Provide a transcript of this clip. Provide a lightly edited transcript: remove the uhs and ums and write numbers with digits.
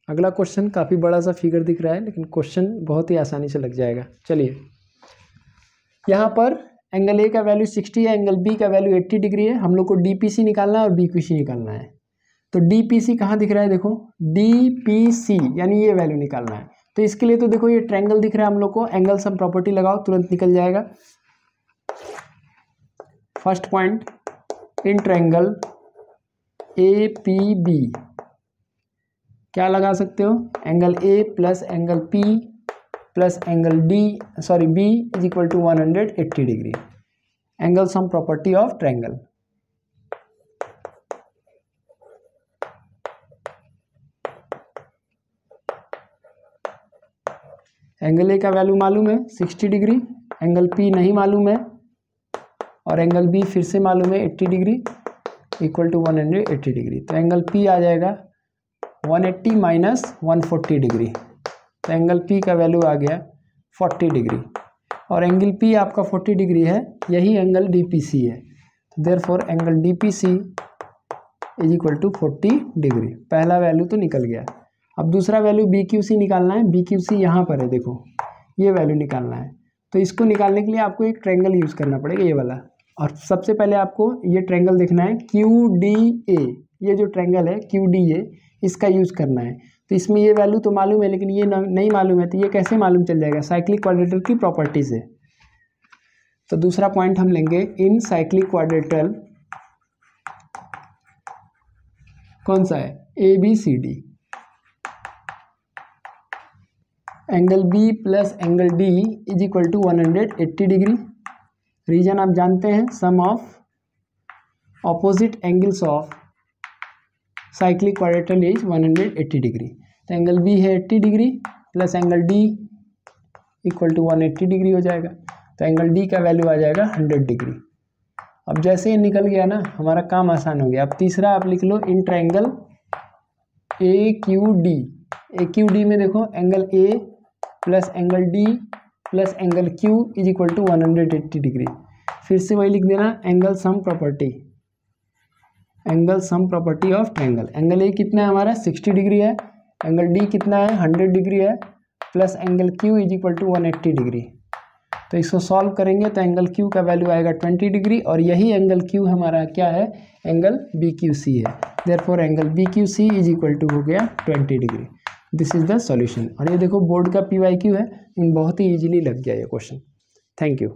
अगला क्वेश्चन काफ़ी बड़ा सा फिगर दिख रहा है, लेकिन क्वेश्चन बहुत ही आसानी से लग जाएगा। चलिए, यहाँ पर एंगल ए का वैल्यू 60 है, एंगल बी का वैल्यू 80 डिग्री है। हम लोग को डीपीसी निकालना है और बीक्यूसी निकालना है। तो डीपीसी कहाँ दिख रहा है, देखो डीपीसी यानी ये वैल्यू निकालना है। तो इसके लिए तो देखो ये ट्रायंगल दिख रहा है हम लोग को, एंगल सम प्रॉपर्टी लगाओ तुरंत निकल जाएगा। First point, in triangle A P B क्या लगा सकते हो, angle A plus angle P plus angle B is equal to 180 degree. Angle sum property of triangle. Angle A का वैल्यू मालूम है 60 डिग्री, एंगल पी नहीं मालूम है, और एंगल बी फिर से मालूम है 80 डिग्री इक्वल टू 180 डिग्री। तो एंगल पी आ जाएगा 180 माइनस 140 डिग्री। तो एंगल पी का वैल्यू आ गया 40 डिग्री, और एंगल पी आपका 40 डिग्री है, यही एंगल डीपीसी है। Therefore angle DPC is equal to 40 degree. पहला वैल्यू तो निकल गया। अब दूसरा वैल्यू बीक्यूसी निकालना है। बीक्यूसी यहाँ पर है, देखो ये वैल्यू निकालना है। तो इसको निकालने के लिए आपको एक ट्रायंगल यूज़ करना पड़ेगा, ये वाला। और सबसे पहले आपको ये ट्रायंगल देखना है QDA, ये जो ट्रायंगल है QDA, इसका यूज़ करना है। तो इसमें ये वैल्यू तो मालूम है, लेकिन ये नहीं मालूम है, तो ये कैसे मालूम चल जाएगा, साइक्लिक क्वाड्रेटर की प्रॉपर्टी से। तो दूसरा पॉइंट हम लेंगे, इन साइक्लिक क्वाड्रेटर कौन सा है, ABCD, angle B plus angle D is equal to 180 degree. Reason आप जानते हैं, sum of opposite angles of cyclic quadrilateral is 180 degree. तो एंगल बी है 80 degree plus angle D equal to 180 degree हो जाएगा। तो एंगल डी का value आ जाएगा 100 डिग्री। अब जैसे ये निकल गया ना, हमारा काम आसान हो गया। अब तीसरा आप लिख लो, इन ट्रायंगल AQD। AQD में देखो angle A plus angle D plus angle Q is equal to 180 degree. फिर से वही लिख देना, angle sum property, angle sum property of triangle. Angle A कितना है हमारा 60 डिग्री है, एंगल डी कितना है 100 डिग्री है, plus angle Q is equal to 180 degree. तो इसको सॉल्व करेंगे तो एंगल क्यू का वैल्यू आएगा 20 डिग्री, और यही एंगल क्यू हमारा क्या है, एंगल BQC है। Therefore angle BQC is equal to हो गया 20 degree. This is the solution. और ये देखो बोर्ड का PYQ है, इन बहुत ही इजीली लग गया ये क्वेश्चन। Thank you.